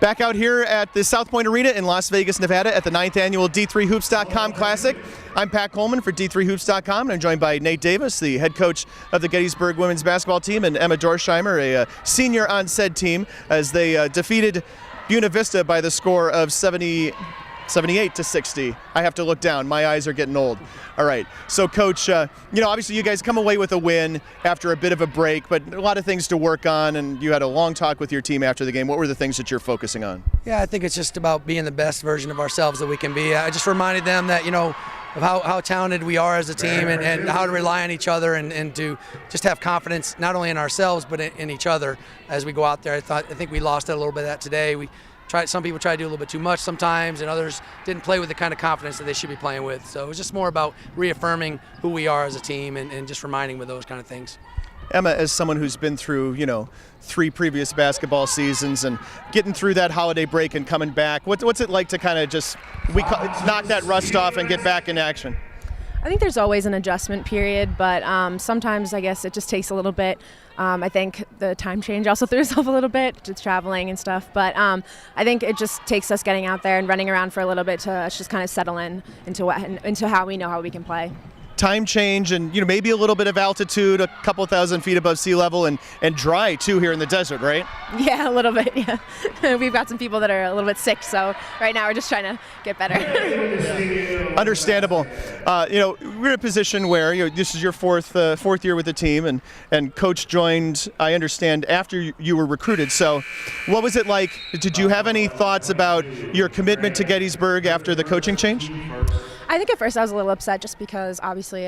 Back out here at the South Point Arena in Las Vegas, Nevada at the 9th annual D3Hoops.com Classic. I'm Pat Coleman for D3Hoops.com, and I'm joined by Nate Davis, the head coach of the Gettysburg women's basketball team, and Emma Dorshimer, a senior on said team, as they defeated Buena Vista by the score of 78 to 60. I have to look down. My eyes are getting old. All right. So, Coach, obviously you guys come away with a win after a bit of a break, but a lot of things to work on, and you had a long talk with your team after the game. What were the things that you're focusing on? Yeah, I think it's just about being the best version of ourselves that we can be. I just reminded them that, of how talented we are as a team and how to rely on each other and to just have confidence not only in ourselves but in each other as we go out there. I think we lost a little bit of that today. Some people try to do a little bit too much sometimes, and others didn't play with the kind of confidence that they should be playing with. So it was just more about reaffirming who we are as a team and just reminding with those kind of things. Emma, as someone who's been through, 3 previous basketball seasons and getting through that holiday break and coming back, what's it like to kind of just knock that rust off and get back in action? I think there's always an adjustment period, but sometimes I guess it just takes a little bit. I think the time change also threw us off a little bit, just traveling and stuff. But I think it just takes us getting out there and running around for a little bit to just kind of settle into how we know how we can play. Time change and maybe a little bit of altitude, a couple thousand feet above sea level, and dry too here in the desert, right? Yeah, a little bit. Yeah, we've got some people that are a little bit sick, so right now we're just trying to get better. Understandable. We're in a position where this is your fourth year with the team, and Coach joined, I understand, after you were recruited. So, what was it like? Did you have any thoughts about your commitment to Gettysburg after the coaching change? I think at first I was a little upset just because obviously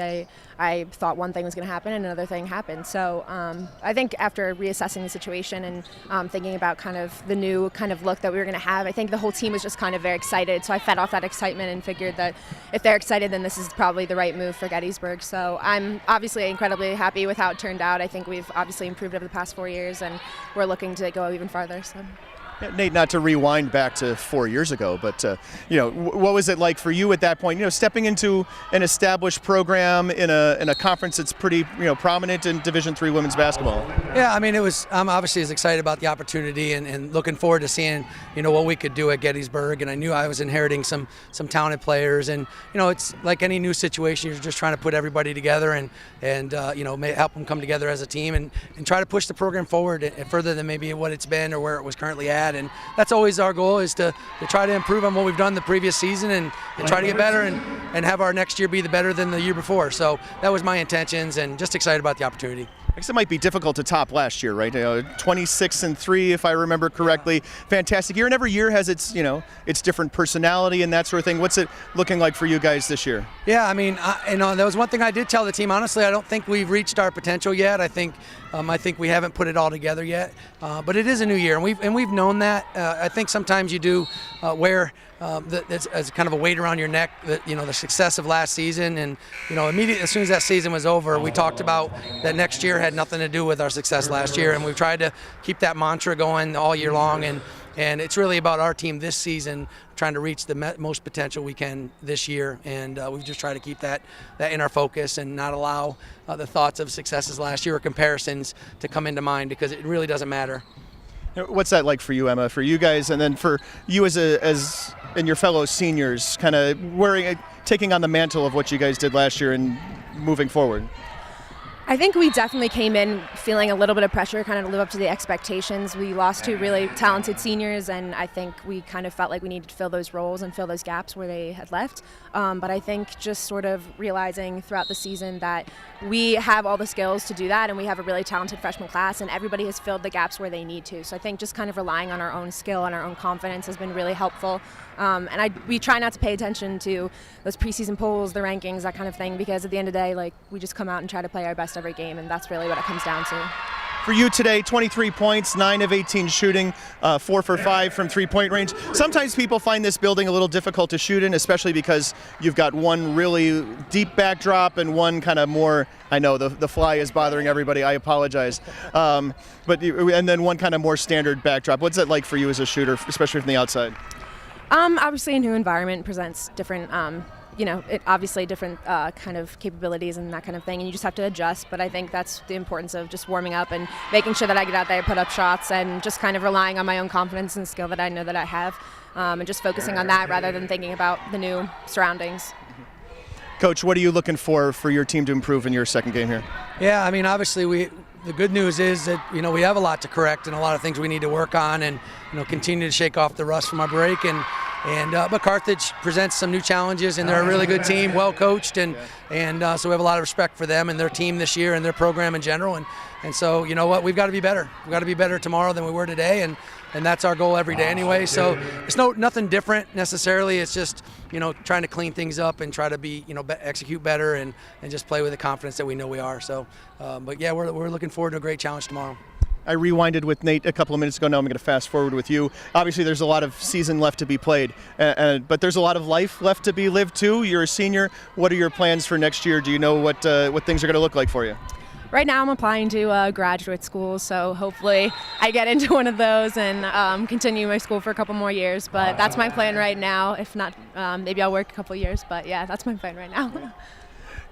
I thought one thing was going to happen and another thing happened. So I think after reassessing the situation and thinking about kind of the new kind of look that we were going to have, I think the whole team was just kind of very excited. So I fed off that excitement and figured that if they're excited, then this is probably the right move for Gettysburg. So I'm obviously incredibly happy with how it turned out. I think we've obviously improved over the past 4 years, and we're looking to go even farther. So. Yeah, Nate, not to rewind back to 4 years ago, but what was it like for you at that point? Stepping into an established program in a conference that's pretty prominent in Division III women's basketball. Yeah, I mean, I'm obviously as excited about the opportunity and looking forward to seeing what we could do at Gettysburg. And I knew I was inheriting some talented players, and it's like any new situation, you're just trying to put everybody together and help them come together as a team and try to push the program forward and further than maybe what it's been or where it was currently at. And that's always our goal, is to try to improve on what we've done the previous season and try to get better and have our next year be better than the year before. So that was my intentions, and just excited about the opportunity. I guess it might be difficult to top last year, right? 26-3, if I remember correctly. Fantastic year, and every year has its different personality and that sort of thing. What's it looking like for you guys this year? Yeah, I mean, that was one thing I did tell the team. Honestly, I don't think we've reached our potential yet. I think we haven't put it all together yet. But it is a new year, and we've known that. I think sometimes you do wear that's as kind of a weight around your neck, the success of last season, and immediately as soon as that season was over, we talked about that next year had nothing to do with our success last year, and we've tried to keep that mantra going all year long, and it's really about our team this season trying to reach the most potential we can this year, and we've just tried to keep that in our focus and not allow the thoughts of successes last year or comparisons to come into mind, because it really doesn't matter. What's that like for you, Emma, for you guys, and then for you as and your fellow seniors, kind of taking on the mantle of what you guys did last year and moving forward? I think we definitely came in feeling a little bit of pressure, kind of to live up to the expectations. We lost 2 really talented seniors, and I think we kind of felt like we needed to fill those roles and fill those gaps where they had left. But I think just sort of realizing throughout the season that we have all the skills to do that, and we have a really talented freshman class, and everybody has filled the gaps where they need to. So I think just kind of relying on our own skill and our own confidence has been really helpful. We try not to pay attention to those preseason polls, the rankings, that kind of thing, because at the end of the day, we just come out and try to play our best every game, and that's really what it comes down to. For you today, 23 points, 9 of 18 shooting, 4 for 5 from three-point range. Sometimes people find this building a little difficult to shoot in, especially because you've got one really deep backdrop and one kind of more, I know the fly is bothering everybody, I apologize. And then one kind of more standard backdrop. What's it like for you as a shooter, especially from the outside? Obviously a new environment presents different obviously different kind of capabilities and that kind of thing, and you just have to adjust. But I think that's the importance of just warming up and making sure that I get out there, put up shots, and just kind of relying on my own confidence and skill that I know that I have, and just focusing on that rather than thinking about the new surroundings. Coach, what are you looking for your team to improve in your second game here? Yeah, I mean, obviously the good news is that, we have a lot to correct and a lot of things we need to work on, and, continue to shake off the rust from our break. But Carthage presents some new challenges, and they're a really good team, well coached, and so we have a lot of respect for them and their team this year and their program in general. And so, you know what, we've got to be better. We've got to be better tomorrow than we were today, and that's our goal every day anyway. So it's nothing different necessarily. It's just, trying to clean things up and try to be, execute better and just play with the confidence that we know we are. So, but yeah, we're looking forward to a great challenge tomorrow. I rewinded with Nate a couple of minutes ago. Now I'm going to fast forward with you. Obviously, there's a lot of season left to be played, but there's a lot of life left to be lived too. You're a senior. What are your plans for next year? Do you know what things are going to look like for you? Right now I'm applying to graduate school, so hopefully I get into one of those and continue my school for a couple more years. But that's my plan right now. If not, maybe I'll work a couple years. But yeah, that's my plan right now.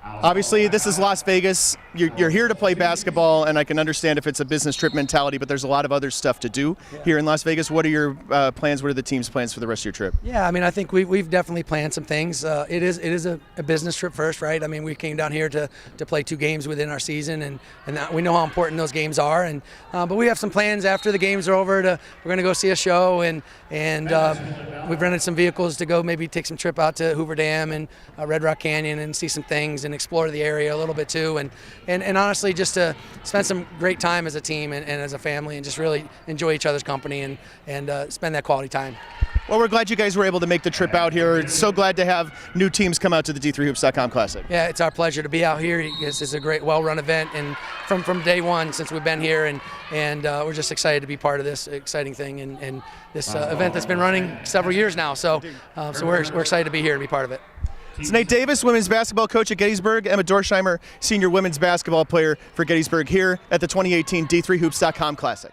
Obviously, this is Las Vegas. You're here to play basketball, and I can understand if it's a business trip mentality, but there's a lot of other stuff to do here in Las Vegas. What are your plans? What are the team's plans for the rest of your trip? Yeah, I mean, I think we've definitely planned some things. It is a business trip first, right? I mean, we came down here to play 2 games within our season, and we know how important those games are. And but we have some plans after the games are over. We're going to go see a show, and we've rented some vehicles to go maybe take some trip out to Hoover Dam and Red Rock Canyon and see some things and explore the area a little bit too, and honestly just to spend some great time as a team and as a family, and just really enjoy each other's company and spend that quality time. Well, we're glad you guys were able to make the trip out here. It's so glad to have new teams come out to the D3Hoops.com Classic. Yeah, it's our pleasure to be out here. This is a great, well-run event, and from day one since we've been here, and we're just excited to be part of this exciting thing and this event that's been running several years now. So we're excited to be here and be part of it. It's Nate Davis, women's basketball coach at Gettysburg. Emma Dorshimer, senior women's basketball player for Gettysburg, here at the 2018 D3Hoops.com Classic.